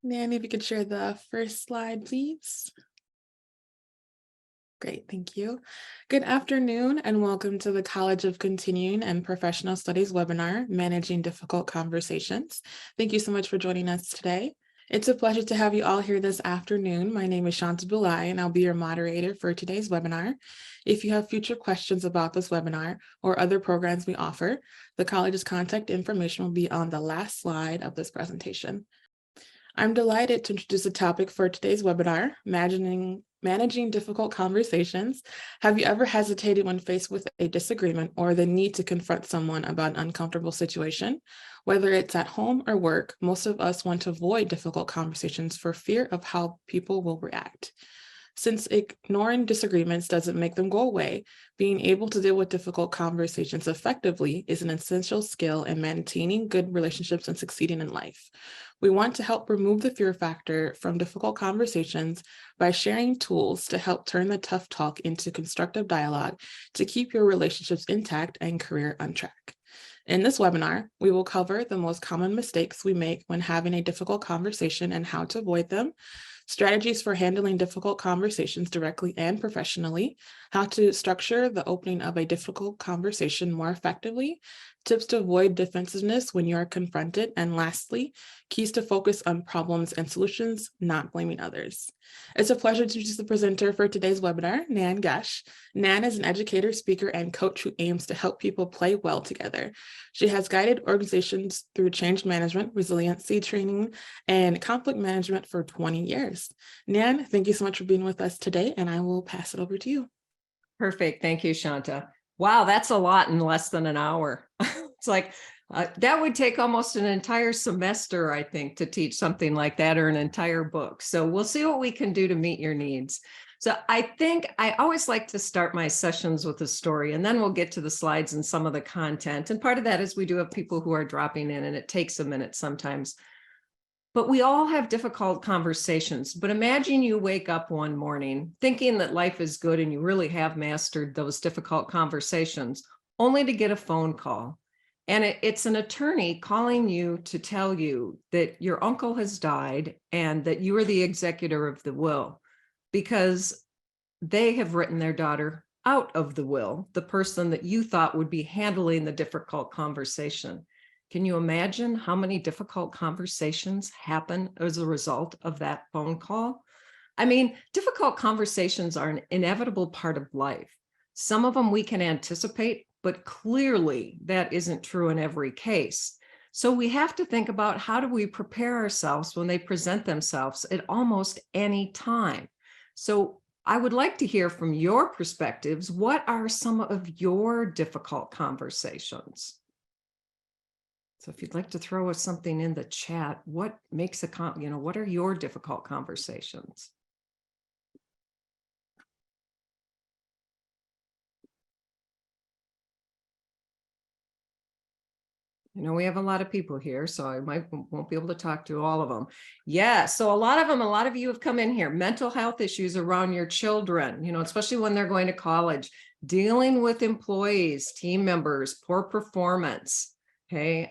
Nan, if you could share the first slide, please. Great, thank you. Good afternoon and welcome to the College of Continuing and Professional Studies webinar, Managing Difficult Conversations. Thank you so much for joining us today. It's a pleasure to have you all here this afternoon. My name is Shanta Bulai and I'll be your moderator for today's webinar. If you have future questions about this webinar or other programs we offer, the college's contact information will be on the last slide of this presentation. I'm delighted to introduce the topic for today's webinar, Managing Difficult Conversations. Have you ever hesitated when faced with a disagreement or the need to confront someone about an uncomfortable situation? Whether it's at home or work, most of us want to avoid difficult conversations for fear of how people will react. Since ignoring disagreements doesn't make them go away, being able to deal with difficult conversations effectively is an essential skill in maintaining good relationships and succeeding in life. We want to help remove the fear factor from difficult conversations by sharing tools to help turn the tough talk into constructive dialogue to keep your relationships intact and career on track. In this webinar, we will cover the most common mistakes we make when having a difficult conversation and how to avoid them, strategies for handling difficult conversations directly and professionally, how to structure the opening of a difficult conversation more effectively, tips to avoid defensiveness when you are confronted, and lastly, keys to focus on problems and solutions, not blaming others. It's a pleasure to introduce the presenter for today's webinar, Nan Gesh. Nan is an educator, speaker, and coach who aims to help people play well together. She has guided organizations through change management, resiliency training, and conflict management for 20 years. Nan, thank you so much for being with us today, and I will pass it over to you. Perfect. Thank you, Shanta. Wow, that's a lot in less than an hour. It's like that would take almost an entire semester, I think, to teach something like that, or an entire book. So we'll see what we can do to meet your needs. So I think I always like to start my sessions with a story, and then we'll get to the slides and some of the content. And part of that is we do have people who are dropping in, and it takes a minute sometimes. But we all have difficult conversations. But imagine you wake up one morning thinking that life is good and you really have mastered those difficult conversations, only to get a phone call. And it's an attorney calling you to tell you that your uncle has died and that you are the executor of the will, because they have written their daughter out of the will, the person that you thought would be handling the difficult conversation. Can you imagine how many difficult conversations happen as a result of that phone call? I mean, difficult conversations are an inevitable part of life. Some of them we can anticipate, but clearly that isn't true in every case. So we have to think about, how do we prepare ourselves when they present themselves at almost any time? So I would like to hear from your perspectives. What are some of your difficult conversations? So if you'd like to throw us something in the chat, what makes what are your difficult conversations? We have a lot of people here, so I won't be able to talk to all of them. Yeah, so a lot of you have come in here. Mental health issues around your children, especially when they're going to college, dealing with employees, team members, poor performance. Okay,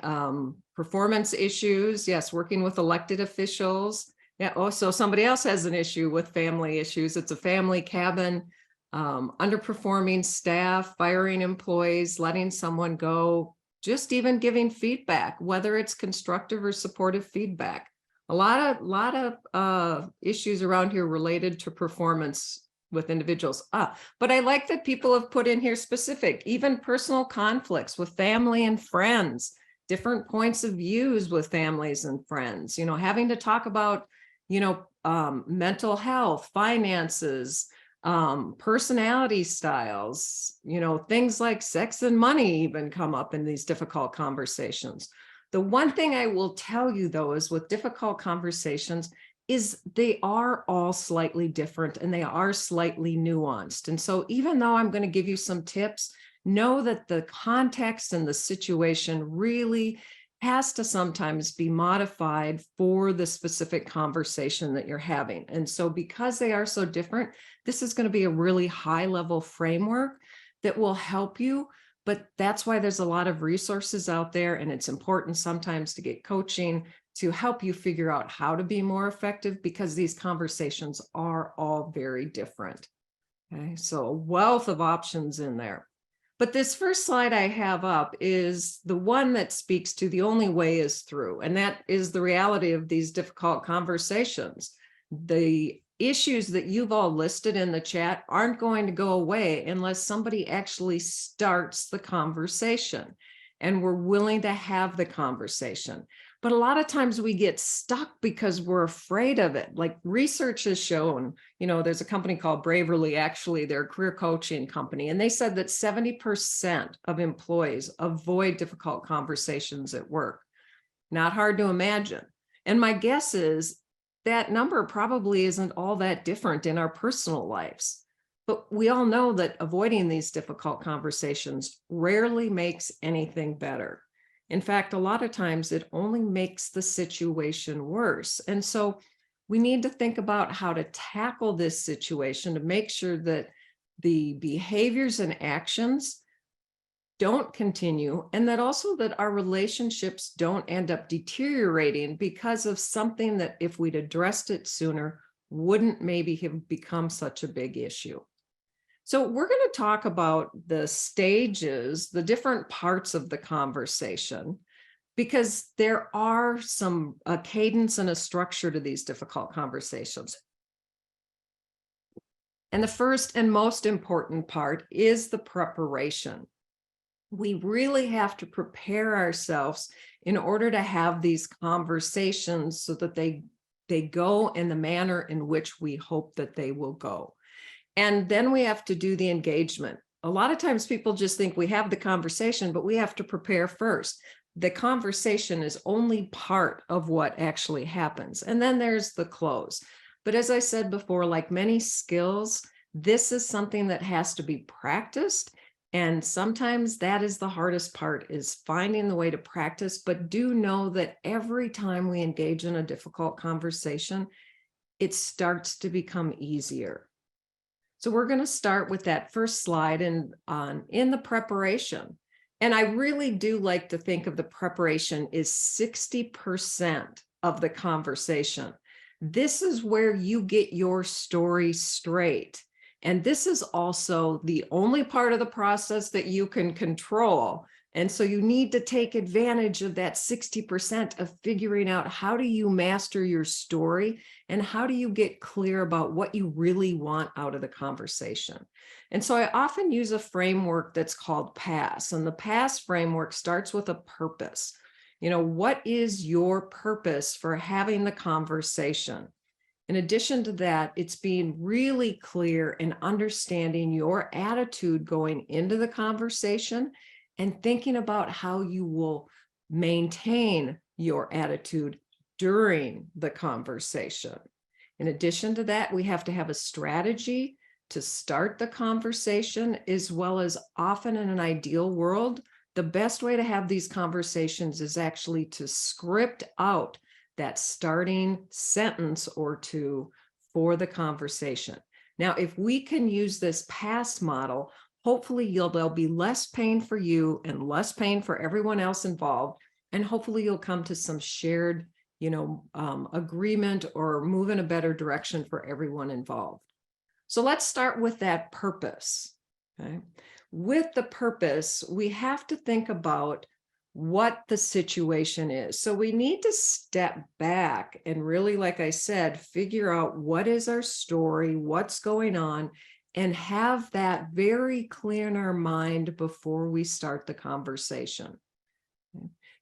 performance issues, yes, working with elected officials. Yeah, also somebody else has an issue with family issues. It's a family cabin, underperforming staff, firing employees, letting someone go, just even giving feedback, whether it's constructive or supportive feedback. A lot of issues around here related to performance with individuals. But I like that people have put in here specific, even personal conflicts with family and friends, different points of views with families and friends, having to talk about, mental health, finances, personality styles, things like sex and money even come up in these difficult conversations. The one thing I will tell you, though, is with difficult conversations, is they are all slightly different and they are slightly nuanced. And so even though I'm going to give you some tips, know that the context and the situation really has to sometimes be modified for the specific conversation that you're having. And so because they are so different, this is going to be a really high level framework that will help you. But that's why there's a lot of resources out there, and it's important sometimes to get coaching to help you figure out how to be more effective, because these conversations are all very different. Okay, so a wealth of options in there. But this first slide I have up is the one that speaks to the only way is through, and that is the reality of these difficult conversations. The issues that you've all listed in the chat aren't going to go away unless somebody actually starts the conversation and we're willing to have the conversation. But a lot of times we get stuck because we're afraid of it. Like research has shown, there's a company called Braverly, actually, they're a career coaching company, and they said that 70% of employees avoid difficult conversations at work. Not hard to imagine. And my guess is that number probably isn't all that different in our personal lives. But we all know that avoiding these difficult conversations rarely makes anything better. In fact, a lot of times it only makes the situation worse. And so we need to think about how to tackle this situation to make sure that the behaviors and actions don't continue, and that also that our relationships don't end up deteriorating because of something that, if we'd addressed it sooner, wouldn't maybe have become such a big issue. So we're going to talk about the stages, the different parts of the conversation, because there are a cadence and a structure to these difficult conversations. And the first and most important part is the preparation. We really have to prepare ourselves in order to have these conversations so that they go in the manner in which we hope that they will go. And then we have to do the engagement. A lot of times people just think we have the conversation, but we have to prepare first. The conversation is only part of what actually happens. And then there's the close. But as I said before, like many skills, this is something that has to be practiced. And sometimes that is the hardest part, is finding the way to practice. But do know that every time we engage in a difficult conversation, it starts to become easier. So we're going to start with that first slide in the preparation. And I really do like to think of the preparation is 60% of the conversation. This is where you get your story straight. And this is also the only part of the process that you can control. And so you need to take advantage of that 60% of figuring out, how do you master your story and how do you get clear about what you really want out of the conversation. And so I often use a framework that's called PASS. And the PASS framework starts with a purpose. What is your purpose for having the conversation? In addition to that, it's being really clear and understanding your attitude going into the conversation and thinking about how you will maintain your attitude during the conversation. In addition to that, we have to have a strategy to start the conversation, as well as, often in an ideal world, the best way to have these conversations is actually to script out that starting sentence or two for the conversation. Now, if we can use this PASS model, hopefully there'll be less pain for you and less pain for everyone else involved. And hopefully you'll come to some shared, agreement or move in a better direction for everyone involved. So let's start with that purpose. Okay? With the purpose, we have to think about what the situation is. So we need to step back and really, like I said, figure out what is our story, what's going on, and have that very clear in our mind before we start the conversation.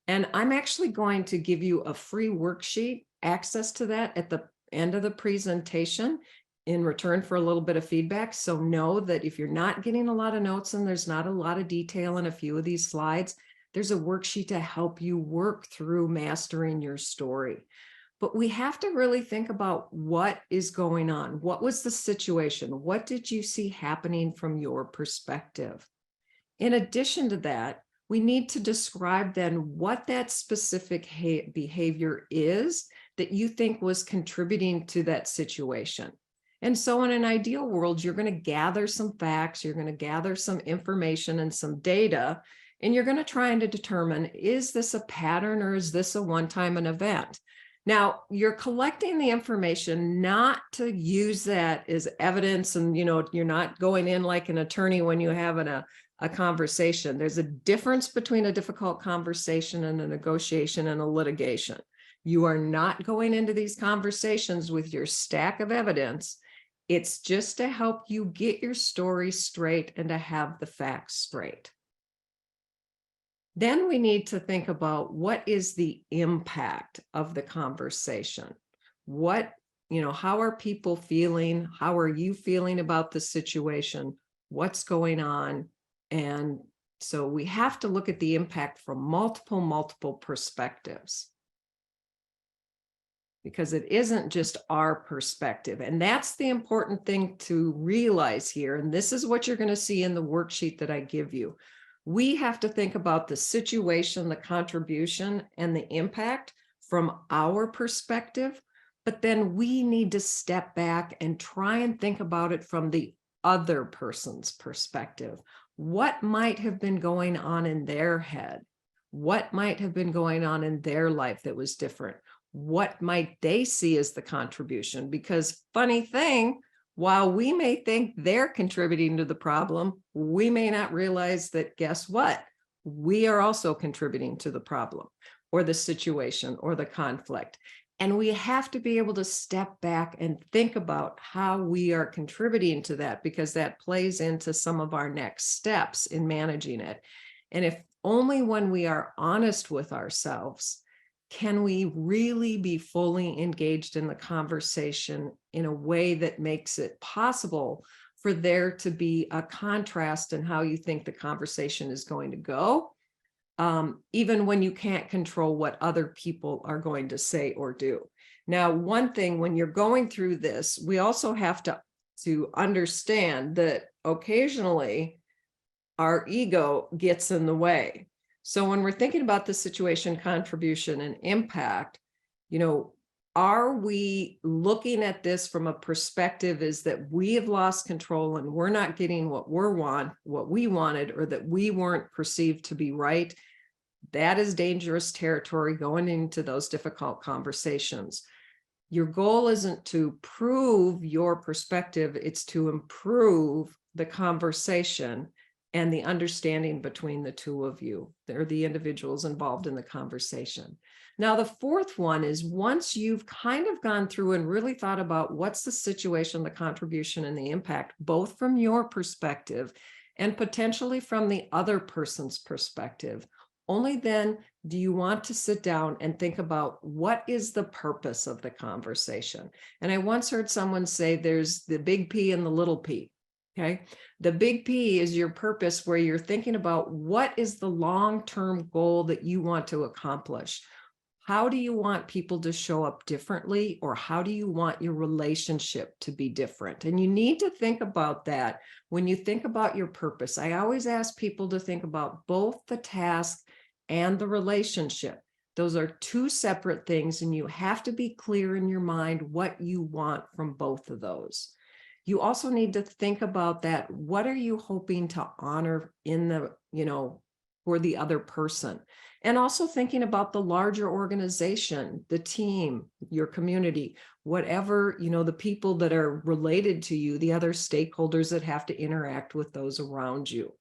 And I'm actually going to give you a free worksheet, access to that at the end of the presentation, in return for a little bit of feedback. So know that if you're not getting a lot of notes and there's not a lot of detail in a few of these slides, there's a worksheet to help you work through mastering your story. But we have to really think about what is going on. What was the situation? What did you see happening from your perspective? In addition to that, we need to describe then what that specific behavior is that you think was contributing to that situation. And so in an ideal world, you're going to gather some facts, you're going to gather some information and some data, And you're going to try and to determine, is this a pattern or is this a one-time event? Now, you're collecting the information not to use that as evidence, and you're not going in like an attorney when you have a conversation. There's a difference between a difficult conversation and a negotiation and a litigation. You are not going into these conversations with your stack of evidence. It's just to help you get your story straight and to have the facts straight. Then we need to think about, what is the impact of the conversation? How are people feeling? How are you feeling about the situation? What's going on? And so we have to look at the impact from multiple perspectives, because it isn't just our perspective. And that's the important thing to realize here. And this is what you're going to see in the worksheet that I give you. We have to think about the situation, the contribution, and the impact from our perspective, but then we need to step back and try and think about it from the other person's perspective. What might have been going on in their head? What might have been going on in their life that was different? What might they see as the contribution? Because funny thing, while we may think they're contributing to the problem, we may not realize that, guess what? We are also contributing to the problem or the situation or the conflict. And we have to be able to step back and think about how we are contributing to that, because that plays into some of our next steps in managing it. And if only when we are honest with ourselves can we really be fully engaged in the conversation in a way that makes it possible for there to be a contrast in how you think the conversation is going to go, even when you can't control what other people are going to say or do. Now, one thing, when you're going through this, we also have to understand that occasionally our ego gets in the way. So when we're thinking about the situation, contribution, and impact, are we looking at this from a perspective is that we have lost control and we're not getting what we wanted, or that we weren't perceived to be right? That is dangerous territory going into those difficult conversations. Your goal isn't to prove your perspective, it's to improve the conversation and the understanding between the two of you. They're the individuals involved in the conversation. Now, the fourth one is, once you've kind of gone through and really thought about what's the situation, the contribution, and the impact, both from your perspective and potentially from the other person's perspective, only then do you want to sit down and think about, what is the purpose of the conversation? And I once heard someone say there's the big P and the little p. Okay. The big P is your purpose, where you're thinking about, what is the long-term goal that you want to accomplish? How do you want people to show up differently, or how do you want your relationship to be different? And you need to think about that when you think about your purpose. I always ask people to think about both the task and the relationship. Those are two separate things, and you have to be clear in your mind what you want from both of those. You also need to think about that. What are you hoping to honor in the, for the other person? And also thinking about the larger organization, the team, your community, whatever, the people that are related to you, the other stakeholders that have to interact with those around you.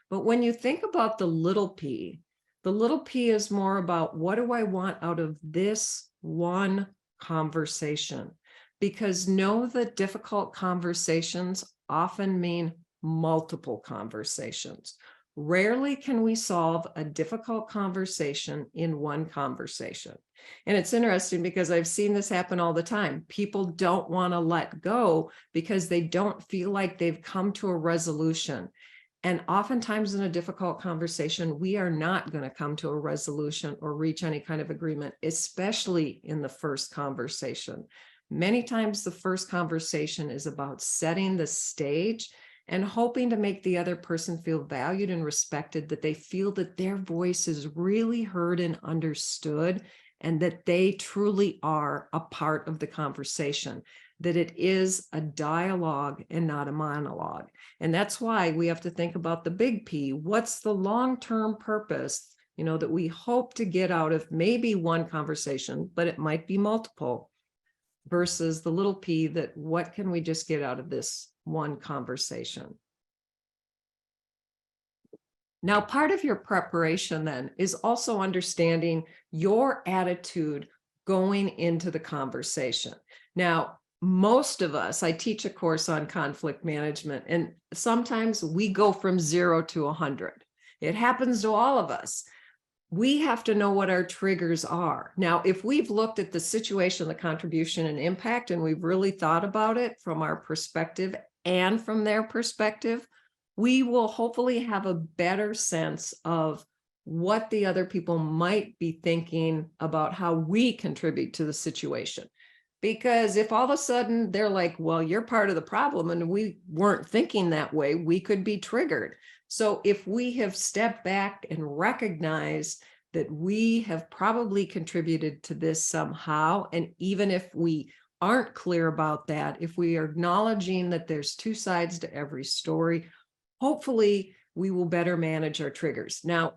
But when you think about the little p is more about, what do I want out of this one conversation? Because know that difficult conversations often mean multiple conversations. Rarely can we solve a difficult conversation in one conversation. And it's interesting, because I've seen this happen all the time. People don't want to let go because they don't feel like they've come to a resolution. And oftentimes in a difficult conversation, we are not going to come to a resolution or reach any kind of agreement, especially in the first conversation. Many times the first conversation is about setting the stage and hoping to make the other person feel valued and respected, that they feel that their voice is really heard and understood, and that they truly are a part of the conversation, that it is a dialogue and not a monologue. And that's why we have to think about the big P. What's the long-term purpose, that we hope to get out of maybe one conversation, but it might be multiple, versus the little p, that what can we just get out of this one conversation? Now, part of your preparation then is also understanding your attitude going into the conversation. Now, most of us, I teach a course on conflict management, and sometimes we go from 0 to 100. It happens to all of us. We have to know what our triggers are. Now, if we've looked at the situation, the contribution and impact, and we've really thought about it from our perspective and from their perspective, we will hopefully have a better sense of what the other people might be thinking about how we contribute to the situation. Because if all of a sudden they're like, well, you're part of the problem, and we weren't thinking that way, we could be triggered. So if we have stepped back and recognized that we have probably contributed to this somehow, and even if we aren't clear about that, if we are acknowledging that there's two sides to every story, hopefully we will better manage our triggers. Now,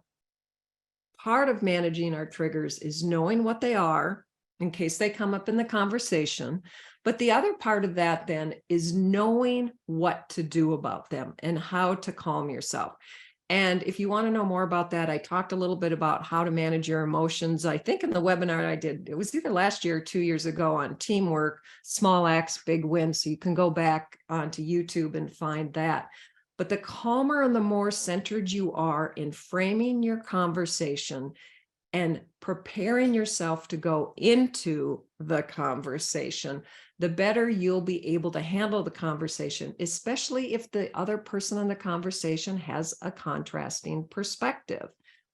part of managing our triggers is knowing what they are in case they come up in the conversation. But the other part of that then is knowing what to do about them and how to calm yourself. And if you want to know more about that, I talked a little bit about how to manage your emotions. I think in the webinar I did, it was either last year or 2 years ago, on teamwork, small acts, big wins. So you can go back onto YouTube and find that. But the calmer and the more centered you are in framing your conversation and preparing yourself to go into the conversation, the better you'll be able to handle the conversation, especially if the other person in the conversation has a contrasting perspective,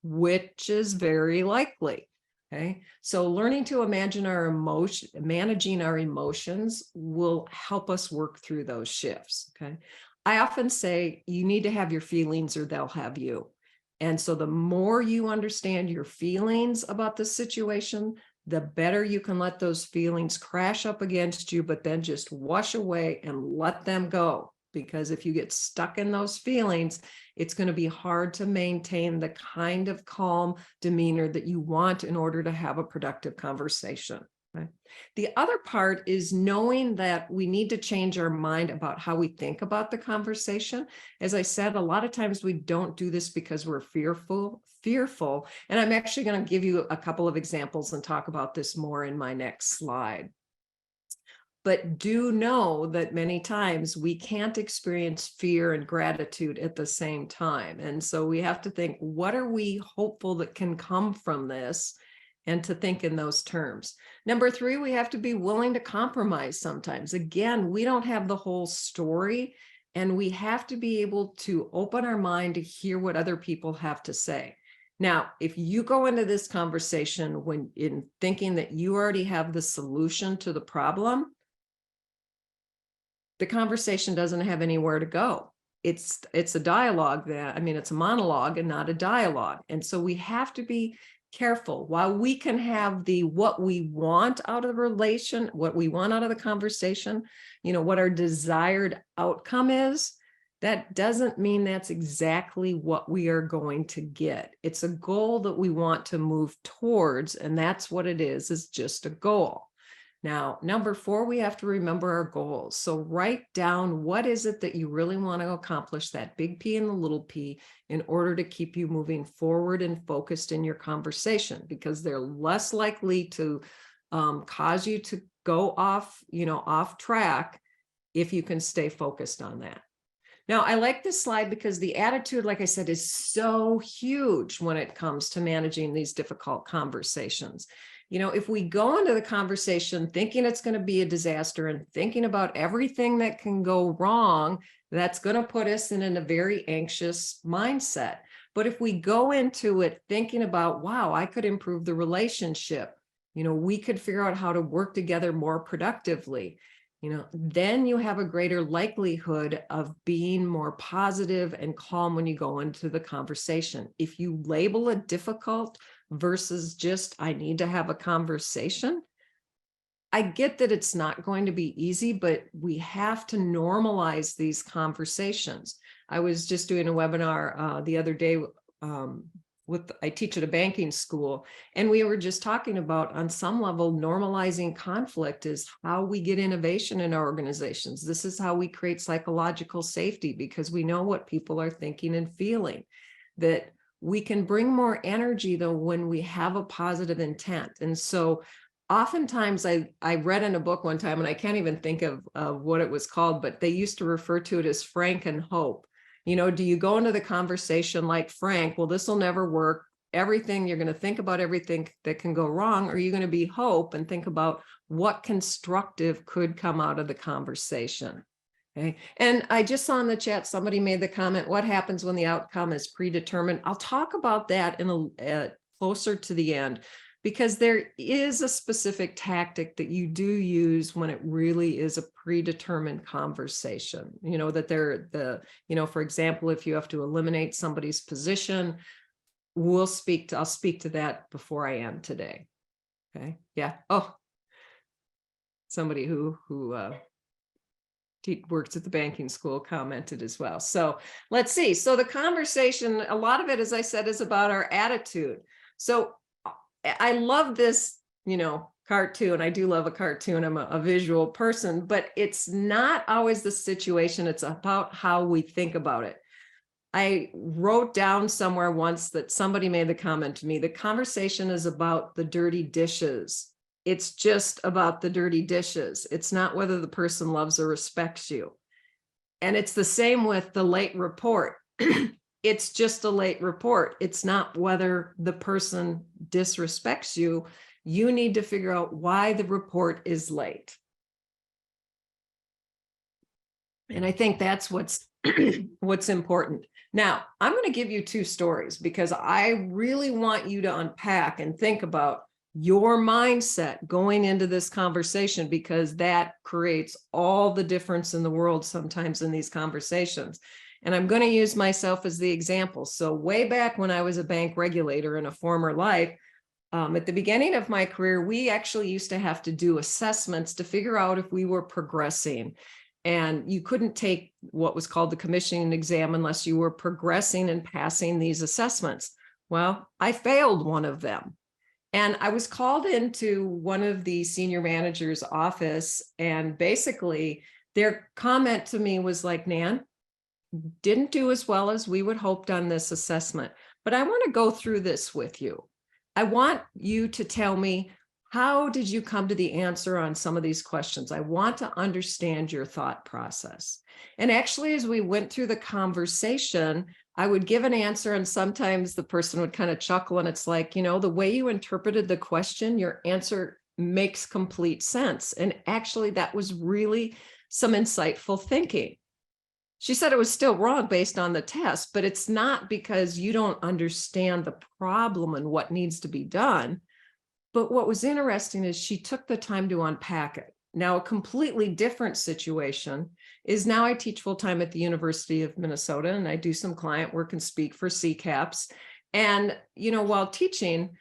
which is very likely. Okay, so learning to managing our emotions will help us work through those shifts. Okay, I often say you need to have your feelings or they'll have you. And so the more you understand your feelings about the situation, the better you can let those feelings crash up against you, but then just wash away and let them go. Because if you get stuck in those feelings, it's going to be hard to maintain the kind of calm demeanor that you want in order to have a productive conversation. Okay. The other part is knowing that we need to change our mind about how we think about the conversation. As I said, a lot of times we don't do this because we're fearful. And I'm actually going to give you a couple of examples and talk about this more in my next slide. But do know that many times we can't experience fear and gratitude at the same time. And so we have to think, what are we hopeful that can come from this? And to think in those terms. Number 3, we have to be willing to compromise sometimes. Again, we don't have the whole story, and we have to be able to open our mind to hear what other people have to say. Now, if you go into this conversation when in thinking that you already have the solution to the problem, the conversation doesn't have anywhere to go. It's a dialogue it's a monologue and not a dialogue. And so we have to be careful. While we can have what we want out of the relation, what we want out of the conversation, what our desired outcome is, that doesn't mean that's exactly what we are going to get. It's a goal that we want to move towards, and that's what it is just a goal. Now, number 4, we have to remember our goals. So write down what is it that you really want to accomplish, that big P and the little p, in order to keep you moving forward and focused in your conversation, because they're less likely to cause you to go off track if you can stay focused on that. Now, I like this slide because the attitude, like I said, is so huge when it comes to managing these difficult conversations. If we go into the conversation thinking it's going to be a disaster and thinking about everything that can go wrong, that's going to put us in a very anxious mindset. But if we go into it thinking about, wow, I could improve the relationship, we could figure out how to work together more productively, then you have a greater likelihood of being more positive and calm when you go into the conversation. If you label it difficult, versus just, I need to have a conversation. I get that it's not going to be easy, but we have to normalize these conversations. I was just doing a webinar the other day I teach at a banking school, and we were just talking about, on some level, normalizing conflict is how we get innovation in our organizations. This is how we create psychological safety, because we know what people are thinking and feeling. That we can bring more energy, though, when we have a positive intent. And so oftentimes I read in a book one time, and I can't even think of what it was called, but they used to refer to it as Frank and Hope. Do you go into the conversation like Frank? Well, this will never work. Everything, you're going to think about everything that can go wrong. Or are you going to be Hope and think about what constructive could come out of the conversation? Okay. And I just saw in the chat, somebody made the comment, what happens when the outcome is predetermined? I'll talk about that in closer to the end, because there is a specific tactic that you do use when it really is a predetermined conversation. For example, if you have to eliminate somebody's position, I'll speak to that before I end today. Okay. Yeah. Oh, somebody who works at the banking school commented as well. So let's see. So the conversation, a lot of it, as I said, is about our attitude. So I love this, cartoon. I do love a cartoon. I'm a visual person, but it's not always the situation. It's about how we think about it. I wrote down somewhere once that somebody made the comment to me, the conversation is about the dirty dishes. It's just about the dirty dishes. It's not whether the person loves or respects you. And it's the same with the late report. It's just a late report. It's not whether the person disrespects you. You need to figure out why the report is late. And I think that's what's important. Now, I'm going to give you two stories, because I really want you to unpack and think about your mindset going into this conversation, because that creates all the difference in the world sometimes in these conversations. And I'm going to use myself as the example. So way back when I was a bank regulator in a former life, at the beginning of my career, we actually used to have to do assessments to figure out if we were progressing. And you couldn't take what was called the commissioning exam unless you were progressing and passing these assessments. Well, I failed one of them. And I was called into one of the senior manager's office, and basically their comment to me was like, Nan, didn't do as well as we would hoped on this assessment, but I want to go through this with you. I want you to tell me, how did you come to the answer on some of these questions? I want to understand your thought process. And actually, as we went through the conversation, I would give an answer, and sometimes the person would kind of chuckle, and it's like, the way you interpreted the question, your answer makes complete sense. And actually, that was really some insightful thinking. She said it was still wrong based on the test, but it's not because you don't understand the problem and what needs to be done. But what was interesting is she took the time to unpack it. Now, a completely different situation is now I teach full-time at the University of Minnesota, and I do some client work and speak for CCAPs. And, while teaching,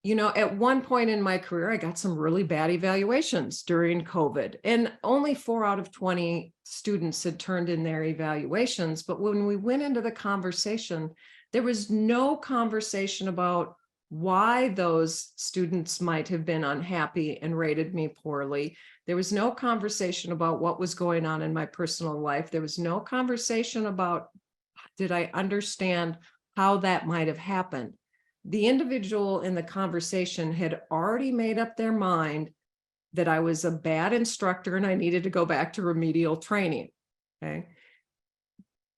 at one point in my career, I got some really bad evaluations during COVID, and only 4 out of 20 students had turned in their evaluations. But when we went into the conversation, there was no conversation about why those students might have been unhappy and rated me poorly. There was no conversation about what was going on in my personal life. There was no conversation about, did I understand how that might have happened? The individual in the conversation had already made up their mind that I was a bad instructor and I needed to go back to remedial training. Okay.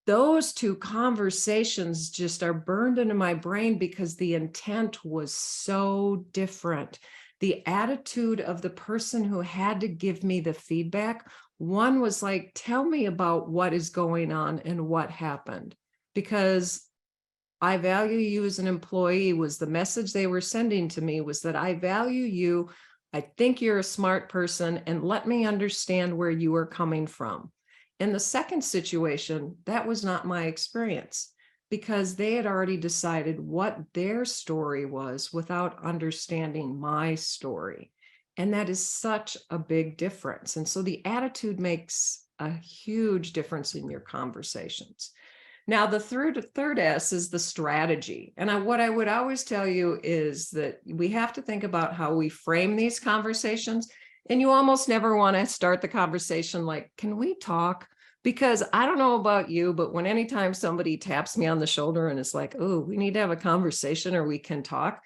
Those two conversations just are burned into my brain because the intent was so different. The attitude of the person who had to give me the feedback, one was like, tell me about what is going on and what happened, because I value you as an employee was the message they were sending to me, was that I value you. I think you're a smart person, and let me understand where you are coming from. In the second situation, that was not my experience, because they had already decided what their story was without understanding my story. And that is such a big difference. And so the attitude makes a huge difference in your conversations. Now, the third S is the strategy. And what I would always tell you is that we have to think about how we frame these conversations. And you almost never want to start the conversation like, can we talk? Because I don't know about you, but when anytime somebody taps me on the shoulder and is like, oh, we need to have a conversation or we can talk,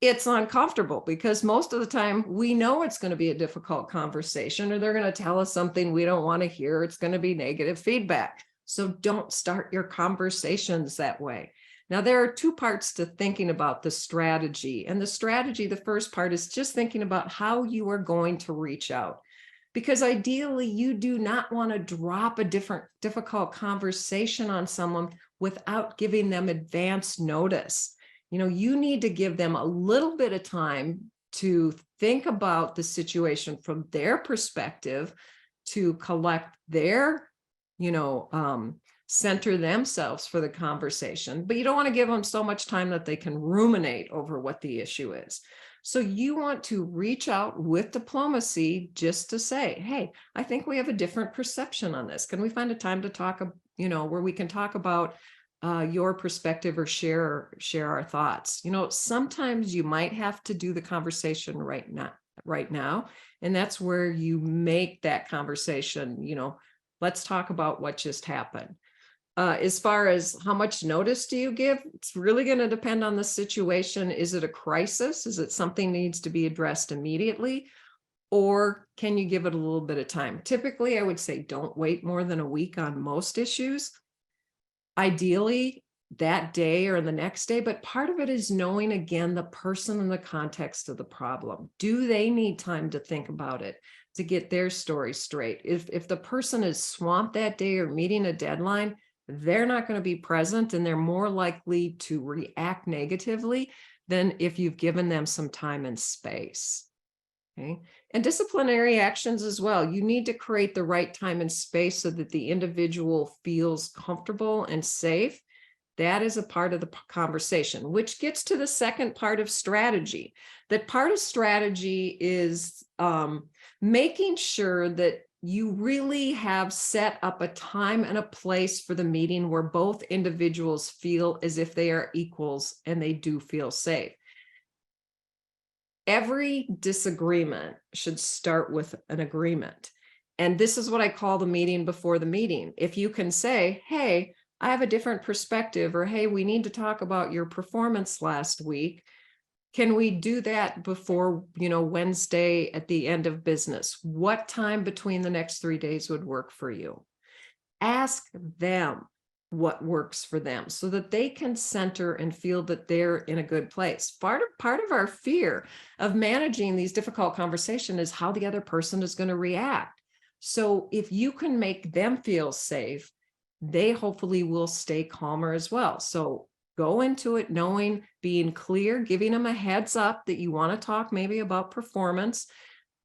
it's uncomfortable because most of the time we know it's going to be a difficult conversation or they're going to tell us something we don't want to hear. It's going to be negative feedback. So don't start your conversations that way. Now, there are two parts to thinking about the strategy. And the strategy, the first part is just thinking about how you are going to reach out. Because ideally, you do not want to drop a difficult conversation on someone without giving them advance notice. You need to give them a little bit of time to think about the situation from their perspective, to collect their center themselves for the conversation, but you don't want to give them so much time that they can ruminate over what the issue is. So you want to reach out with diplomacy just to say, hey, I think we have a different perception on this. Can we find a time to talk, where we can talk about your perspective or share our thoughts? Sometimes you might have to do the conversation right now. And that's where you make that conversation, let's talk about what just happened. As far as how much notice do you give, it's really going to depend on the situation. Is it a crisis? Is it something that needs to be addressed immediately? Or can you give it a little bit of time? Typically, I would say don't wait more than a week on most issues. Ideally, that day or the next day, but part of it is knowing, again, the person and the context of the problem. Do they need time to think about it, to get their story straight? If the person is swamped that day or meeting a deadline, they're not going to be present and they're more likely to react negatively than if you've given them some time and space. Okay. And disciplinary actions as well. You need to create the right time and space so that the individual feels comfortable and safe. That is a part of the conversation, which gets to the second part of strategy. That part of strategy is making sure that you really have set up a time and a place for the meeting where both individuals feel as if they are equals and they do feel safe. Every disagreement should start with an agreement. And this is what I call the meeting before the meeting. If you can say, hey, I have a different perspective, or hey, we need to talk about your performance last week. Can we do that before, Wednesday at the end of business? What time between the next 3 days would work for you? Ask them what works for them so that they can center and feel that they're in a good place. Part of our fear of managing these difficult conversations is how the other person is going to react. So if you can make them feel safe, they hopefully will stay calmer as well. So go into it knowing, being clear, giving them a heads up that you want to talk maybe about performance,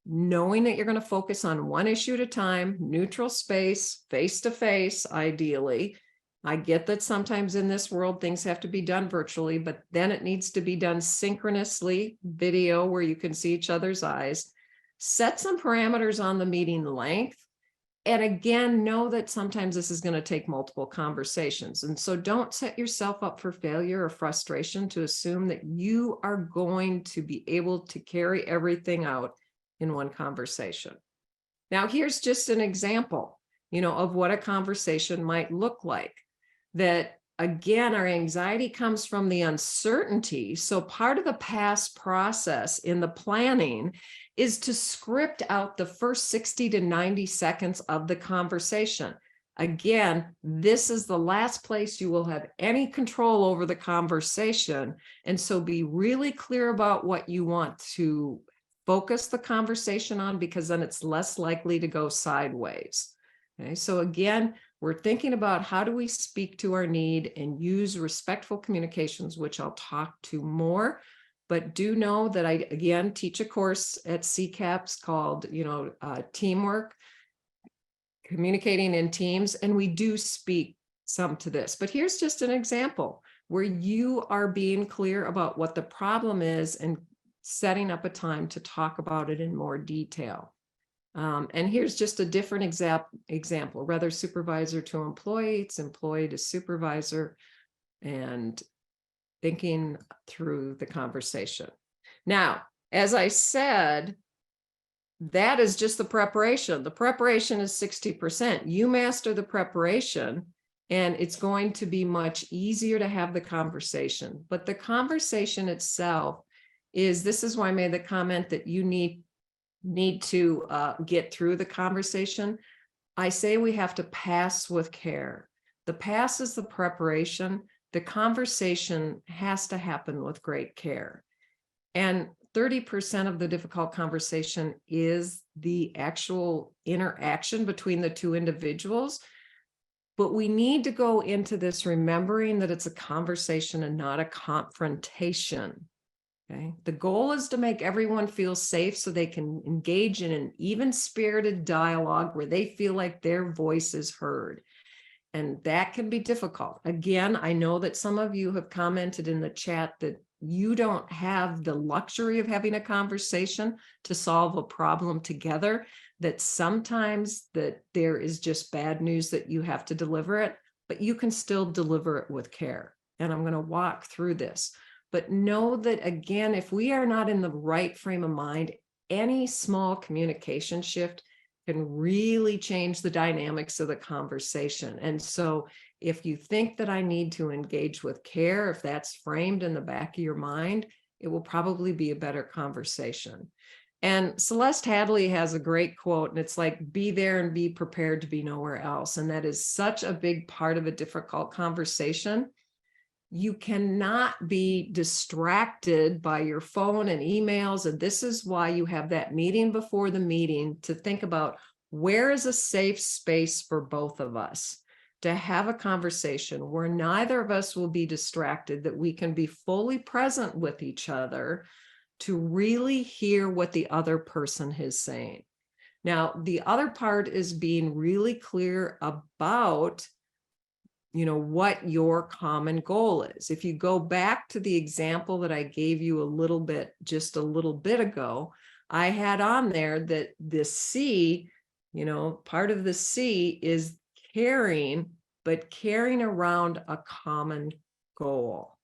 knowing that you're going to focus on one issue at a time, neutral space, face-to-face, ideally. I get that sometimes in this world, things have to be done virtually, but then it needs to be done synchronously, video where you can see each other's eyes. Set some parameters on the meeting length. And again, know that sometimes this is going to take multiple conversations. And so don't set yourself up for failure or frustration to assume that you are going to be able to carry everything out in one conversation. Now, here's just an example, of what a conversation might look like. That, again, our anxiety comes from the uncertainty. So part of the past process in the planning is to script out the first 60 to 90 seconds of the conversation. Again, this is the last place you will have any control over the conversation. And so be really clear about what you want to focus the conversation on, because then it's less likely to go sideways. Okay, so again, we're thinking about how do we speak to our need and use respectful communications, which I'll talk to more. But do know that I, again, teach a course at CCAPS called, Teamwork, Communicating in Teams. And we do speak some to this. But here's just an example where you are being clear about what the problem is and setting up a time to talk about it in more detail. And here's just a different example, rather supervisor to employee, it's employee to supervisor, and thinking through the conversation. Now, as I said, that is just the preparation. The preparation is 60%. You master the preparation, and it's going to be much easier to have the conversation. But the conversation itself this is why I made the comment that you need to get through the conversation. I say we have to pass with care. The pass is the preparation. The conversation has to happen with great care. And 30% of the difficult conversation is the actual interaction between the two individuals. But we need to go into this remembering that it's a conversation and not a confrontation. Okay. The goal is to make everyone feel safe so they can engage in an even-spirited dialogue where they feel like their voice is heard. And that can be difficult. Again, I know that some of you have commented in the chat that you don't have the luxury of having a conversation to solve a problem together, that sometimes that there is just bad news that you have to deliver it, but you can still deliver it with care. And I'm going to walk through this. But know that, again, if we are not in the right frame of mind, any small communication shift can really change the dynamics of the conversation. And so if you think that I need to engage with care, if that's framed in the back of your mind, it will probably be a better conversation. And Celeste Hadley has a great quote, and it's like, be there and be prepared to be nowhere else. And that is such a big part of a difficult conversation. You cannot be distracted by your phone and emails. And this is why you have that meeting before the meeting to think about where is a safe space for both of us to have a conversation where neither of us will be distracted, that we can be fully present with each other to really hear what the other person is saying. Now, the other part is being really clear about what your common goal is. If you go back to the example that I gave you just a little bit ago, I had on there that the C, part of the C is caring, but caring around a common goal.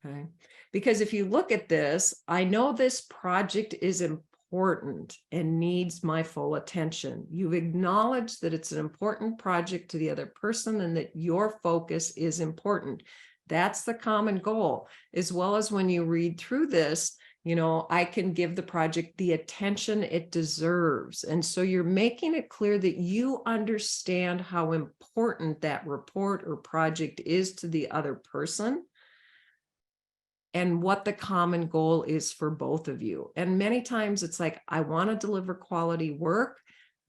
Okay. Because if you look at this, I know this project is important and needs my full attention. You've acknowledged that it's an important project to the other person and that your focus is important. That's the common goal. As well as when you read through this, I can give the project the attention it deserves. And so you're making it clear that you understand how important that report or project is to the other person, and what the common goal is for both of you. And many times it's like, I want to deliver quality work.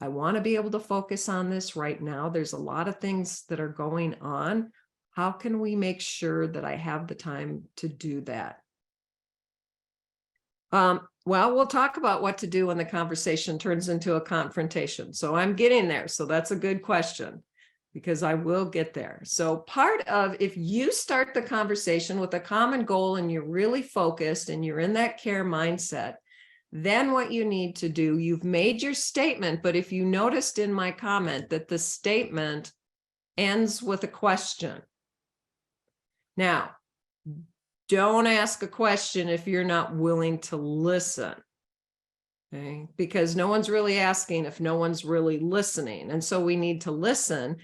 I want to be able to focus on this right now. There's a lot of things that are going on. How can we make sure that I have the time to do that? Well, we'll talk about what to do when the conversation turns into a confrontation. So I'm getting there. So that's a good question, because I will get there. So part of, if you start the conversation with a common goal and you're really focused and you're in that care mindset, then what you need to do, you've made your statement, but if you noticed in my comment that the statement ends with a question. Now, don't ask a question if you're not willing to listen. Okay? Because no one's really asking if no one's really listening. And so we need to listen.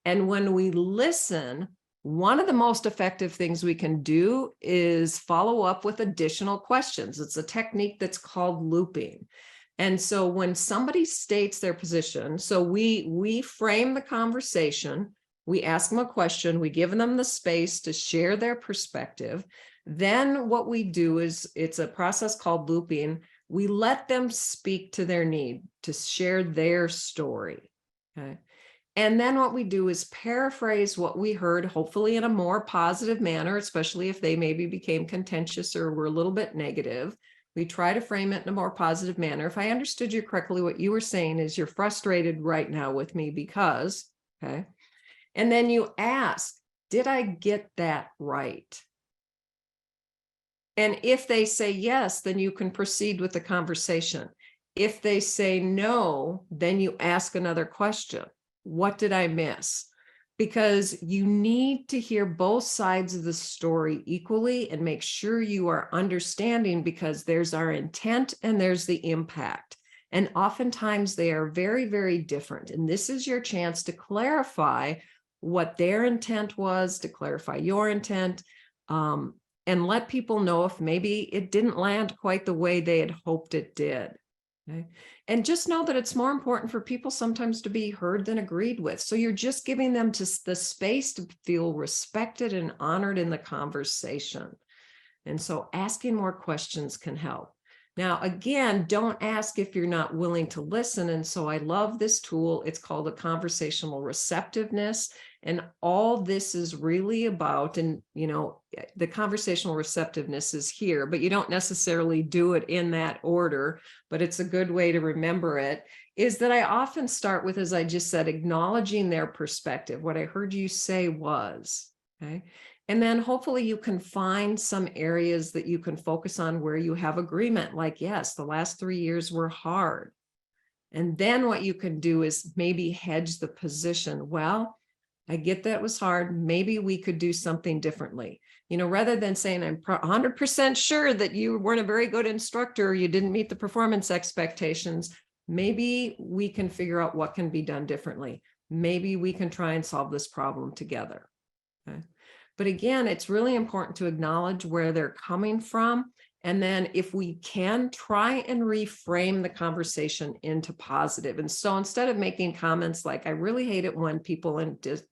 And when we listen, one of the most effective things we can do is follow up with additional questions. It's a technique that's called looping. And so when somebody states their position, so we frame the conversation, we ask them a question, we give them the space to share their perspective. Then what we do is, it's a process called looping. We let them speak to their need, to share their story. Okay. And then what we do is paraphrase what we heard, hopefully in a more positive manner, especially if they maybe became contentious or were a little bit negative. We try to frame it in a more positive manner. If I understood you correctly, what you were saying is you're frustrated right now with me because, okay. And then you ask, did I get that right? And if they say yes, then you can proceed with the conversation. If they say no, then you ask another question. What did I miss? Because you need to hear both sides of the story equally and make sure you are understanding, because there's our intent and there's the impact. And oftentimes they are very, very different. And this is your chance to clarify what their intent was, to clarify your intent, and let people know if maybe it didn't land quite the way they had hoped it did. Okay. And just know that it's more important for people sometimes to be heard than agreed with. So you're just giving them the space to feel respected and honored in the conversation. And so asking more questions can help. Now, again, don't ask if you're not willing to listen. And so I love this tool. It's called a conversational receptiveness. And all this is really about, and the conversational receptiveness is here, but you don't necessarily do it in that order, but it's a good way to remember it, is that I often start with, as I just said, acknowledging their perspective. What I heard you say was, okay. And then hopefully you can find some areas that you can focus on where you have agreement, like, yes, the last 3 years were hard. And then what you can do is maybe hedge the position. Well, I get that it was hard. Maybe we could do something differently. Rather than saying, I'm 100% sure that you weren't a very good instructor, you didn't meet the performance expectations, maybe we can figure out what can be done differently. Maybe we can try and solve this problem together. Okay. But again, it's really important to acknowledge where they're coming from. And then if we can, try and reframe the conversation into positive. And so instead of making comments like, I really hate it when people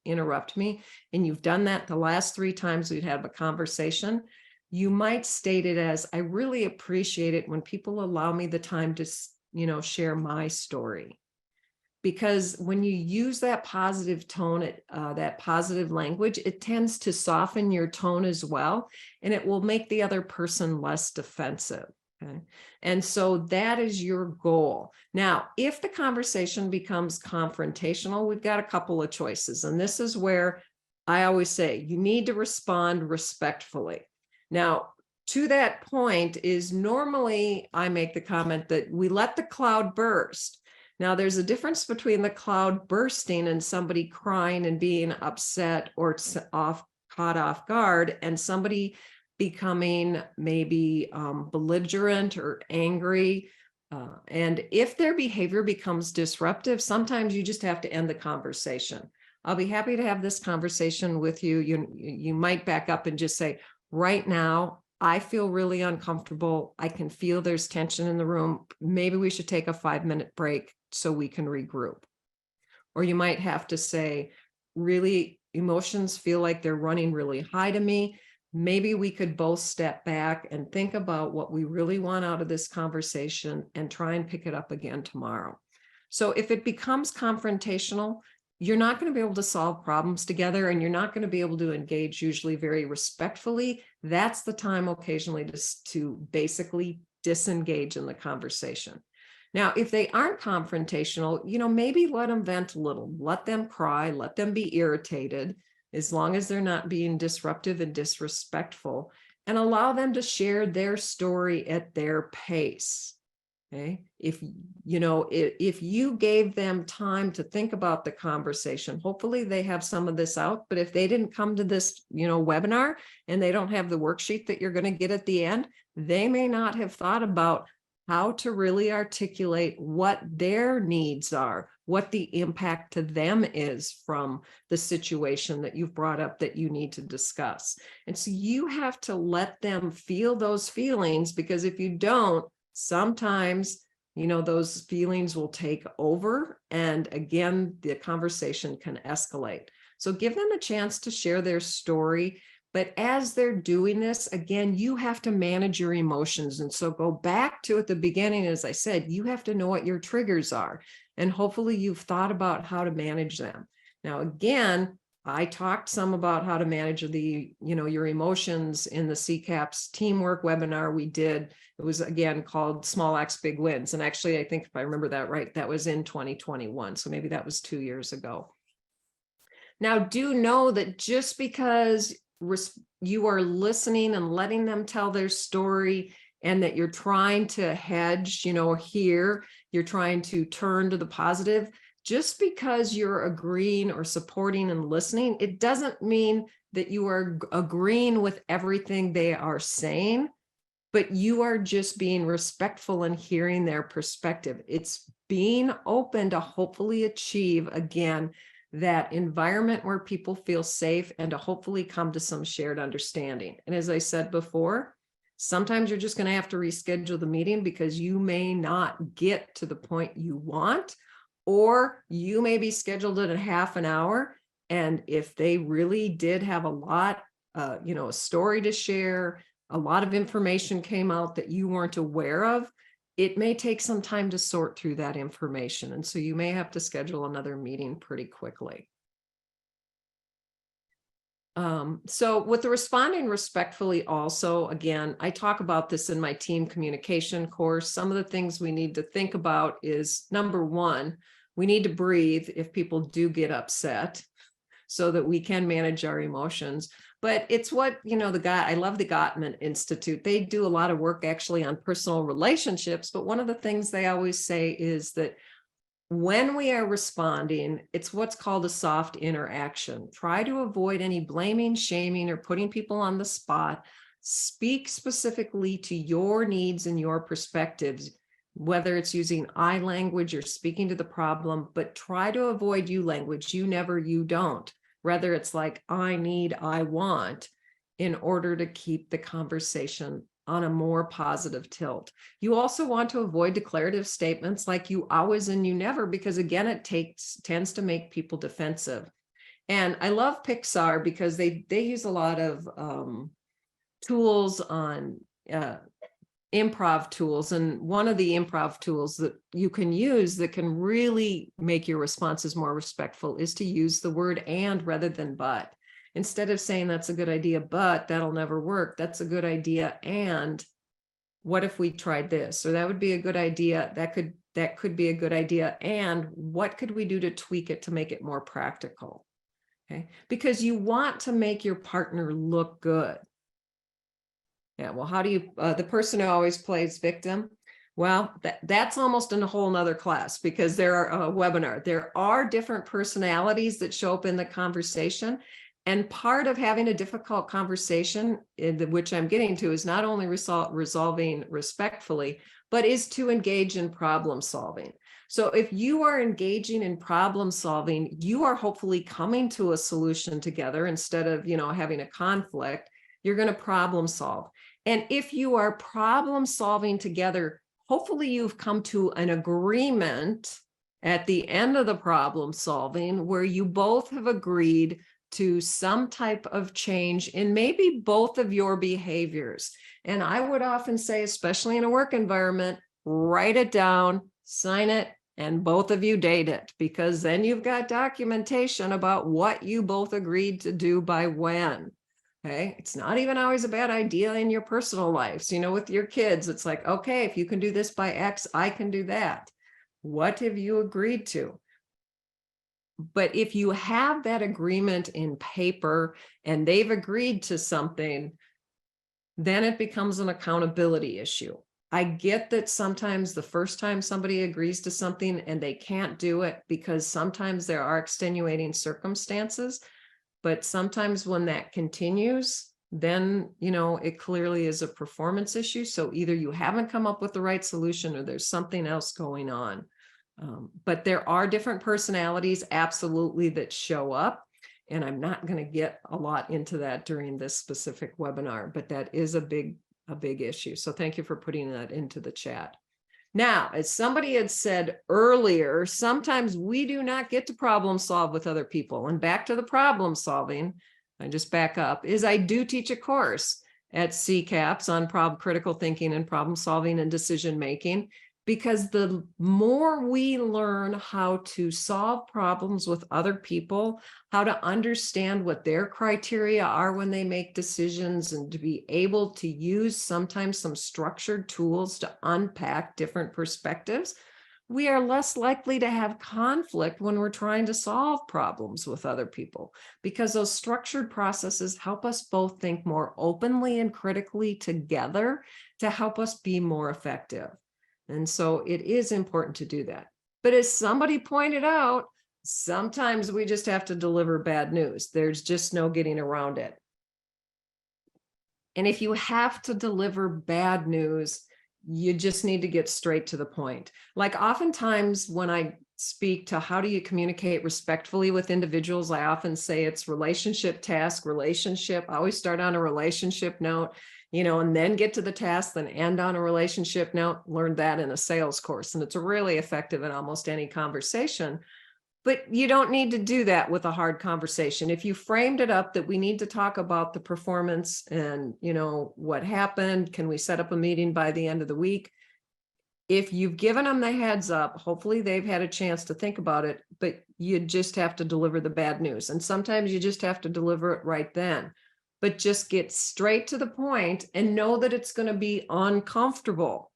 interrupt me, and you've done that the last 3 times we've had a conversation, you might state it as, I really appreciate it when people allow me the time to, share my story. Because when you use that positive tone, that positive language, it tends to soften your tone as well, and it will make the other person less defensive. Okay. And so that is your goal. Now, if the conversation becomes confrontational, we've got a couple of choices. And this is where I always say you need to respond respectfully. Now, to that point is normally I make the comment that we let the cloud burst. Now, there's a difference between the cloud bursting and somebody crying and being upset or caught off guard, and somebody becoming maybe belligerent or angry. And if their behavior becomes disruptive, sometimes you just have to end the conversation. I'll be happy to have this conversation with you. You might back up and just say, right now, I feel really uncomfortable. I can feel there's tension in the room. Maybe we should take a 5-minute break so we can regroup. Or you might have to say, really, emotions feel like they're running really high to me. Maybe we could both step back and think about what we really want out of this conversation and try and pick it up again tomorrow. So if it becomes confrontational, you're not going to be able to solve problems together, and you're not going to be able to engage usually very respectfully. That's the time occasionally to basically disengage in the conversation. Now, if they aren't confrontational, maybe let them vent a little, let them cry, let them be irritated, as long as they're not being disruptive and disrespectful, and allow them to share their story at their pace. Okay. If you gave them time to think about the conversation, hopefully they have some of this out. But if they didn't come to this, webinar, and they don't have the worksheet that you're going to get at the end, they may not have thought about how to really articulate what their needs are, what the impact to them is from the situation that you've brought up that you need to discuss. And so you have to let them feel those feelings, because if you don't, sometimes, those feelings will take over. And again, the conversation can escalate. So give them a chance to share their story. But as they're doing this, again, you have to manage your emotions. And so go back to at the beginning, as I said, you have to know what your triggers are. And hopefully you've thought about how to manage them. Now, again, I talked some about how to manage your emotions in the CCAPS teamwork webinar we did. It was, again, called Small Acts, Big Wins. And actually, I think if I remember that right, that was in 2021. So maybe that was 2 years ago. Now, do know that just because you are listening and letting them tell their story, and that you're trying to hedge, here, you're trying to turn to the positive, just because you're agreeing or supporting and listening, it doesn't mean that you are agreeing with everything they are saying, but you are just being respectful and hearing their perspective. It's being open to hopefully achieve, again, that environment where people feel safe and to hopefully come to some shared understanding. And as I said before, sometimes you're just going to have to reschedule the meeting because you may not get to the point you want, or you may be scheduled at a half an hour. And if they really did have a lot, a story to share, a lot of information came out that you weren't aware of, it may take some time to sort through that information. And so you may have to schedule another meeting pretty quickly. So with the responding respectfully also, again, I talk about this in my team communication course. Some of the things we need to think about is, number one, we need to breathe if people do get upset so that we can manage our emotions. But it's what, I love the Gottman Institute. They do a lot of work actually on personal relationships. But one of the things they always say is that when we are responding, it's what's called a soft interaction. Try to avoid any blaming, shaming, or putting people on the spot. Speak specifically to your needs and your perspectives, whether it's using I language or speaking to the problem, but try to avoid you language. You never, you don't. Rather, it's like I need, I want, in order to keep the conversation on a more positive tilt. You also want to avoid declarative statements like you always and you never, because again, it tends to make people defensive. And I love Pixar because they use a lot of tools on improv tools. And one of the improv tools that you can use that can really make your responses more respectful is to use the word and rather than but. Instead of saying that's a good idea, but that'll never work, that's a good idea. And what if we tried this? Or that would be a good idea. That could be a good idea. And what could we do to tweak it to make it more practical? Okay. Because you want to make your partner look good. Yeah. Well, how do you, the person who always plays victim? Well, that's almost in a whole nother class, because there are a webinar. There are different personalities that show up in the conversation. And part of having a difficult conversation, which I'm getting to, is not only resolving respectfully, but is to engage in problem solving. So if you are engaging in problem solving, you are hopefully coming to a solution together instead of, having a conflict. You're going to problem solve. And if you are problem solving together, hopefully you've come to an agreement at the end of the problem solving where you both have agreed to some type of change in maybe both of your behaviors. And I would often say, especially in a work environment, write it down, sign it, and both of you date it, because then you've got documentation about what you both agreed to do by when. Okay. It's not even always a bad idea in your personal lives. With your kids, it's like, okay, if you can do this by X, I can do that. What have you agreed to? But if you have that agreement in paper and they've agreed to something, then it becomes an accountability issue. I get that sometimes the first time somebody agrees to something and they can't do it because sometimes there are extenuating circumstances, but sometimes when that continues, then, it clearly is a performance issue. So either you haven't come up with the right solution or there's something else going on. But there are different personalities, absolutely, that show up. And I'm not going to get a lot into that during this specific webinar, but that is a big issue. So thank you for putting that into the chat. Now, as somebody had said earlier, sometimes we do not get to problem solve with other people. And back to the problem solving, I just back up, is I do teach a course at CCAPS on critical thinking and problem solving and decision making. Because the more we learn how to solve problems with other people, how to understand what their criteria are when they make decisions, and to be able to use sometimes some structured tools to unpack different perspectives, we are less likely to have conflict when we're trying to solve problems with other people, because those structured processes help us both think more openly and critically together to help us be more effective. And so it is important to do that. But as somebody pointed out, sometimes we just have to deliver bad news. There's just no getting around it. And if you have to deliver bad news, you just need to get straight to the point. Like oftentimes when I speak to how do you communicate respectfully with individuals, I often say it's relationship, task, relationship. I always start on a relationship note, and then get to the task, then end on a relationship note. Learned that in a sales course, and it's really effective in almost any conversation. But you don't need to do that with a hard conversation. If you framed it up that we need to talk about the performance and, what happened, can we set up a meeting by the end of the week? If you've given them the heads up, hopefully they've had a chance to think about it, but you just have to deliver the bad news. And sometimes you just have to deliver it right then, but just get straight to the point and know that it's going to be uncomfortable.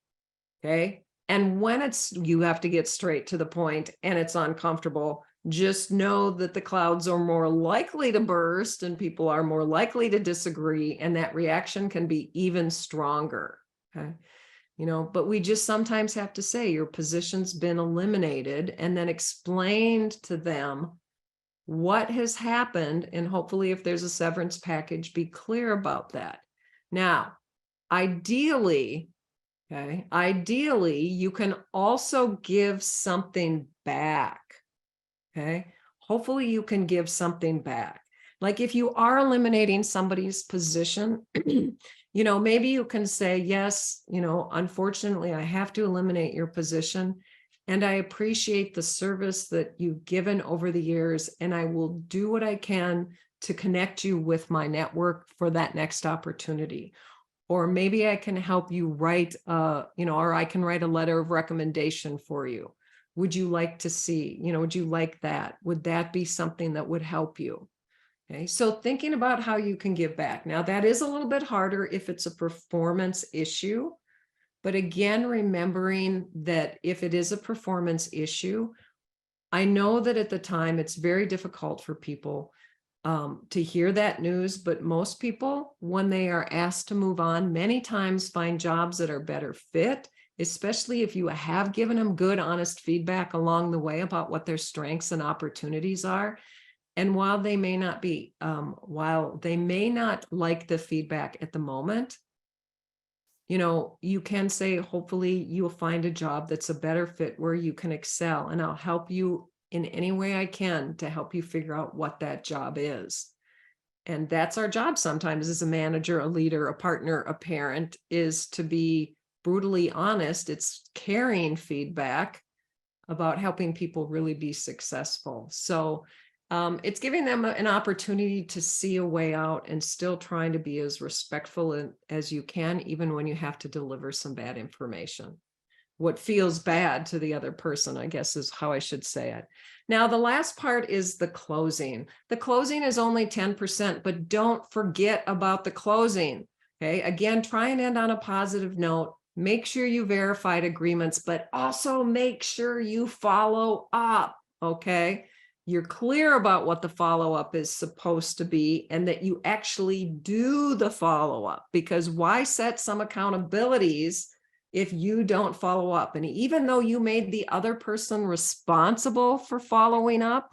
Okay. And when you have to get straight to the point and it's uncomfortable, just know that the clouds are more likely to burst and people are more likely to disagree. And that reaction can be even stronger. Okay. But we just sometimes have to say your position's been eliminated and then explained to them what has happened. And hopefully if there's a severance package, be clear about that. Now, ideally, you can also give something back. Okay. Hopefully you can give something back. Like if you are eliminating somebody's position, maybe you can say, yes, unfortunately, I have to eliminate your position. And I appreciate the service that you've given over the years. And I will do what I can to connect you with my network for that next opportunity. Or maybe I can help you write, or I can write a letter of recommendation for you. Would you like to see, would you like that? Would that be something that would help you? Okay, so thinking about how you can give back. Now, that is a little bit harder if it's a performance issue. But again, remembering that if it is a performance issue, I know that at the time it's very difficult for people to hear that news, but most people, when they are asked to move on, many times find jobs that are better fit, especially if you have given them good, honest feedback along the way about what their strengths and opportunities are. And while they may not like the feedback at the moment, you can say, hopefully you'll find a job that's a better fit where you can excel, and I'll help you in any way I can to help you figure out what that job is. And that's our job sometimes as a manager, a leader, a partner, a parent, is to be brutally honest. It's carrying feedback about helping people really be successful. So it's giving them an opportunity to see a way out and still trying to be as respectful as you can, even when you have to deliver some bad information. What feels bad to the other person, I guess, is how I should say it. Now, the last part is the closing. The closing is only 10%, but don't forget about the closing. Okay. Again, try and end on a positive note. Make sure you verified agreements, but also make sure you follow up. Okay. You're clear about what the follow-up is supposed to be and that you actually do the follow-up, because why set some accountabilities if you don't follow up? And even though you made the other person responsible for following up,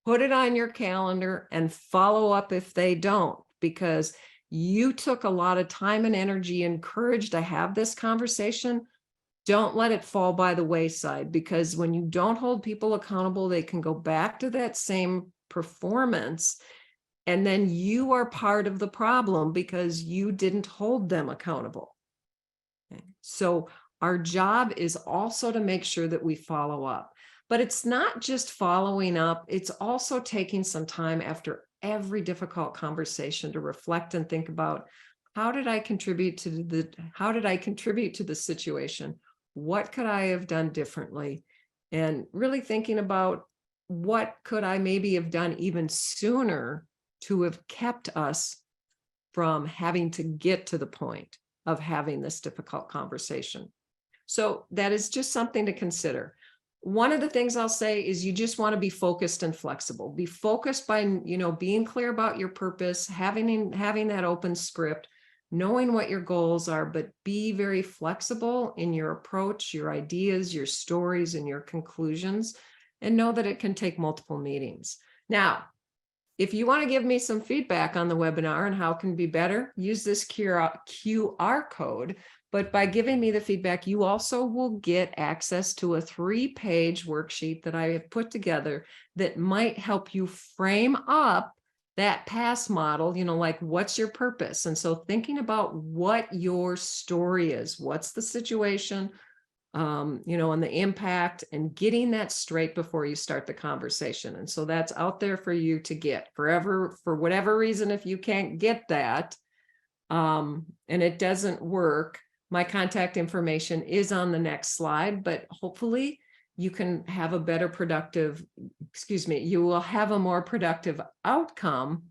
put it on your calendar and follow up if they don't, because you took a lot of time and energy and courage to have this conversation. Don't let it fall by the wayside, because when you don't hold people accountable, they can go back to that same performance. And then you are part of the problem because you didn't hold them accountable. Okay. So our job is also to make sure that we follow up. But it's not just following up. It's also taking some time after every difficult conversation to reflect and think about, how did I contribute to the situation? What could I have done differently? And really thinking about what could I maybe have done even sooner to have kept us from having to get to the point of having this difficult conversation. So that is just something to consider. One of the things I'll say is you just want to be focused and flexible. Be focused by, being clear about your purpose, having that open script, knowing what your goals are, but be very flexible in your approach, your ideas, your stories, and your conclusions, and know that it can take multiple meetings. Now, if you want to give me some feedback on the webinar and how it can be better, use this QR code. But by giving me the feedback, you also will get access to a 3-page worksheet that I have put together that might help you frame up that past model, like what's your purpose? And so thinking about what your story is, what's the situation, and the impact, and getting that straight before you start the conversation. And so that's out there for you to get for whatever reason. If you can't get that, and it doesn't work, my contact information is on the next slide, but hopefully you can have you will have a more productive outcome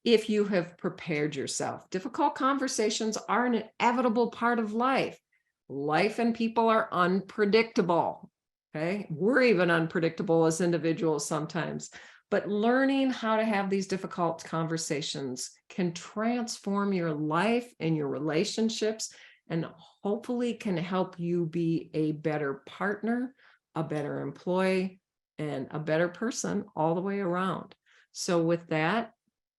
if you have prepared yourself. Difficult conversations are an inevitable part of life. Life and people are unpredictable. Okay. We're even unpredictable as individuals sometimes, but learning how to have these difficult conversations can transform your life and your relationships, and hopefully can help you be a better partner, a better employee, and a better person all the way around. So with that,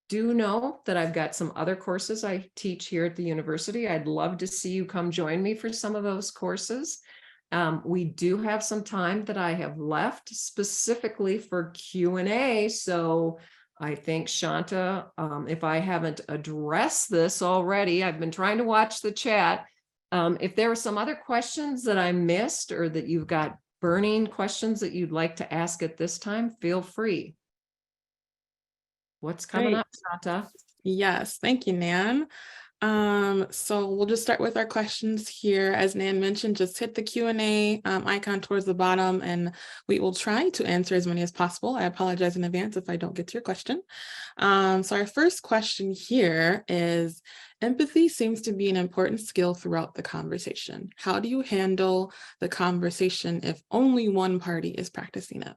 do know that I've got some other courses I teach here at the university. I'd love to see you come join me for some of those courses. We do have some time that I have left specifically for Q&A. So I think, Shanta, if I haven't addressed this already, I've been trying to watch the chat. If there are some other questions that I missed, or that you've got burning questions that you'd like to ask at this time, feel free. What's coming up, Shanta? Yes, thank you, Nan. So we'll just start with our questions here. As Nan mentioned, just hit the Q&A icon towards the bottom, and we will try to answer as many as possible. I apologize in advance if I don't get to your question. So our first question here is, empathy seems to be an important skill throughout the conversation. How do you handle the conversation if only one party is practicing it?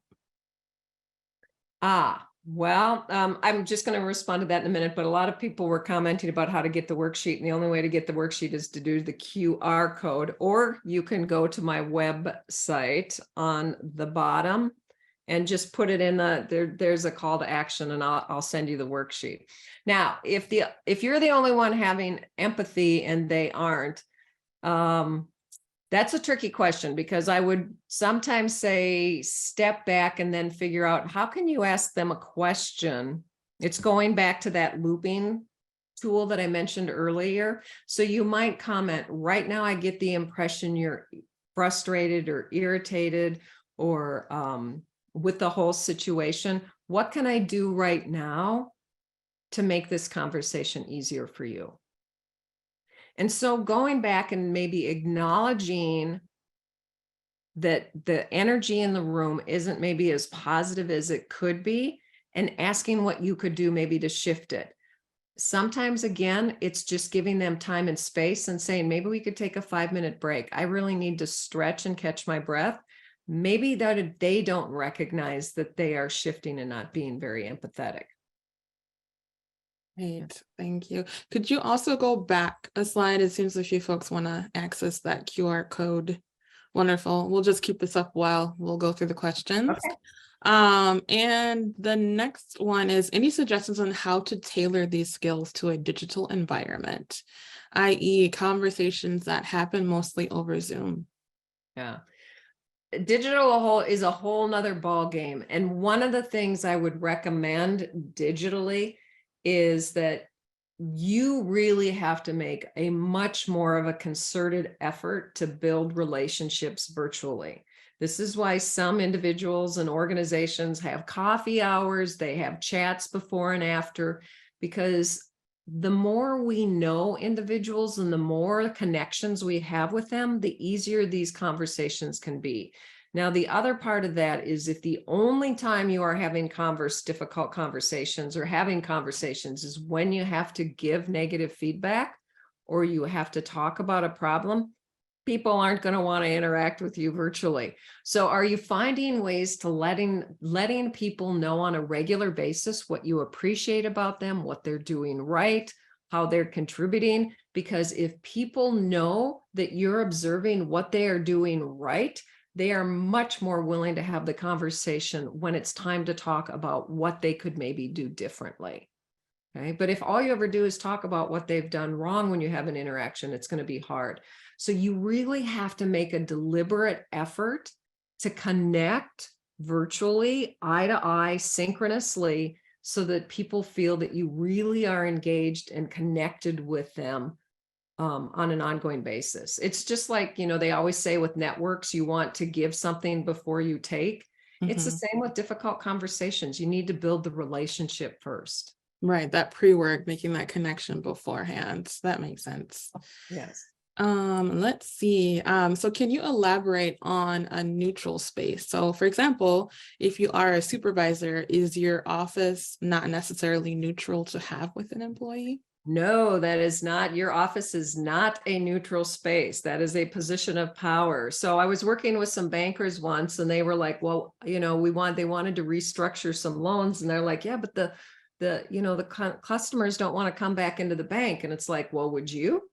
Well, I'm just going to respond to that in a minute, but a lot of people were commenting about how to get the worksheet, and the only way to get the worksheet is to do the QR code, or you can go to my website on the bottom and just put it in there's a call to action, and I'll send you the worksheet. Now, if you're the only one having empathy and they aren't, that's a tricky question, because I would sometimes say step back and then figure out, how can you ask them a question? It's going back to that looping tool that I mentioned earlier. So you might comment, right now I get the impression you're frustrated or irritated or with the whole situation. What can I do right now to make this conversation easier for you? And so going back and maybe acknowledging that the energy in the room isn't maybe as positive as it could be, and asking what you could do maybe to shift it. Sometimes, again, it's just giving them time and space and saying, maybe we could take a 5-minute break. I really need to stretch and catch my breath. Maybe that they don't recognize that they are shifting and not being very empathetic. Great, thank you. Could you also go back a slide? It seems a few folks want to access that QR code. Wonderful. We'll just keep this up while we'll go through the questions. Okay. And the next one is, any suggestions on how to tailor these skills to a digital environment, i.e. conversations that happen mostly over Zoom? Yeah. Digital is a whole nother ball game. And one of the things I would recommend digitally is that you really have to make a much more of a concerted effort to build relationships virtually. This is why some individuals and organizations have coffee hours, they have chats before and after, because the more we know individuals and the more connections we have with them, the easier these conversations can be. Now, the other part of that is, if the only time you are having difficult conversations or having conversations is when you have to give negative feedback or you have to talk about a problem, People aren't going to want to interact with you virtually. So are you finding ways to letting people know on a regular basis what you appreciate about them, what they're doing right, how they're contributing? Because if people know that you're observing what they are doing right, they are much more willing to have the conversation when it's time to talk about what they could maybe do differently. Okay. But if all you ever do is talk about what they've done wrong when you have an interaction, it's going to be hard. So you really have to make a deliberate effort to connect virtually, eye to eye, synchronously, so that people feel that you really are engaged and connected with them on an ongoing basis. It's just like, they always say with networks, you want to give something before you take. It's the Mhm. same with difficult conversations. You need to build the relationship first. Right, that pre-work, making that connection beforehand. That makes sense. Yes. Let's see. So can you elaborate on a neutral space? So for example, if you are a supervisor, is your office not necessarily neutral to have with an employee? No, that is not, your office is not a neutral space. That is a position of power. So I was working with some bankers once and they were like, well, they wanted to restructure some loans. And they're like, yeah, but the customers don't want to come back into the bank. And it's like, well, would you?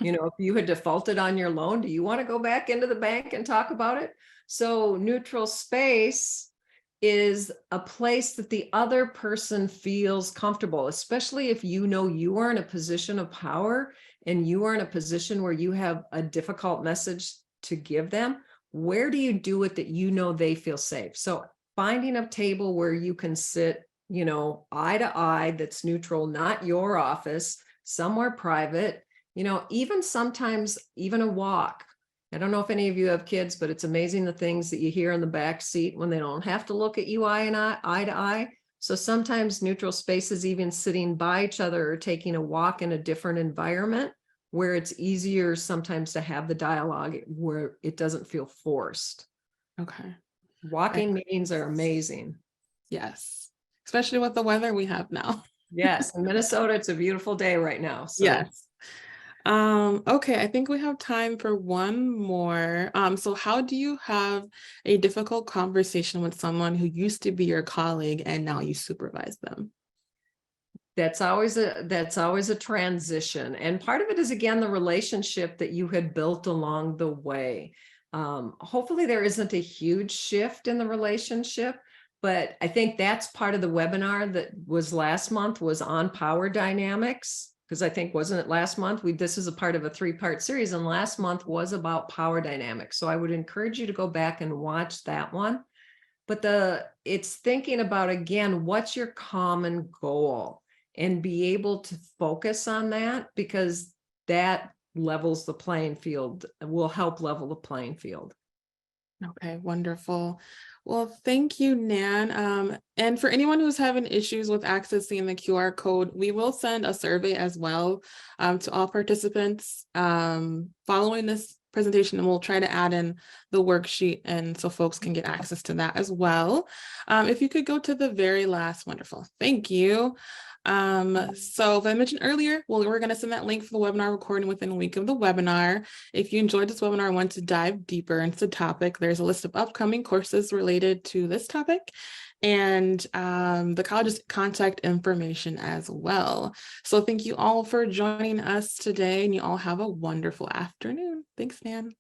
If you had defaulted on your loan, do you want to go back into the bank and talk about it? So neutral space is a place that the other person feels comfortable, especially if you are in a position of power and you are in a position where you have a difficult message to give them. Where do you do it that they feel safe? So finding a table where you can sit, eye to eye, that's neutral, not your office, somewhere private, even sometimes even a walk. I don't know if any of you have kids, but it's amazing the things that you hear in the back seat when they don't have to look at you eye to eye. So sometimes neutral spaces, even sitting by each other or taking a walk in a different environment where it's easier sometimes to have the dialogue where it doesn't feel forced. Okay. Walking meetings are amazing. Yes, especially with the weather we have now. Yes, in Minnesota, it's a beautiful day right now. So Yes. Okay, I think we have time for one more. So how do you have a difficult conversation with someone who used to be your colleague and now you supervise them? that's always a transition. And part of it is, again, the relationship that you had built along the way. Hopefully there isn't a huge shift in the relationship, but I think that's part of the webinar that was last month was on power dynamics. Because I think, wasn't it last month? This is a part of a 3-part series, and last month was about power dynamics. So I would encourage you to go back and watch that one. But it's thinking about, again, what's your common goal, and be able to focus on that, because that levels the playing field, will help level the playing field. Okay, wonderful. Well, thank you, Nan. And for anyone who's having issues with accessing the QR code, we will send a survey as well to all participants following this presentation, and we'll try to add in the worksheet and so folks can get access to that as well. If you could go to the very last, wonderful. Thank you. So if I mentioned earlier, we're going to send that link for the webinar recording within a week of the webinar. If you enjoyed this webinar and want to dive deeper into the topic, there's a list of upcoming courses related to this topic and the college's contact information as well. So thank you all for joining us today, and you all have a wonderful afternoon. Thanks, Nan.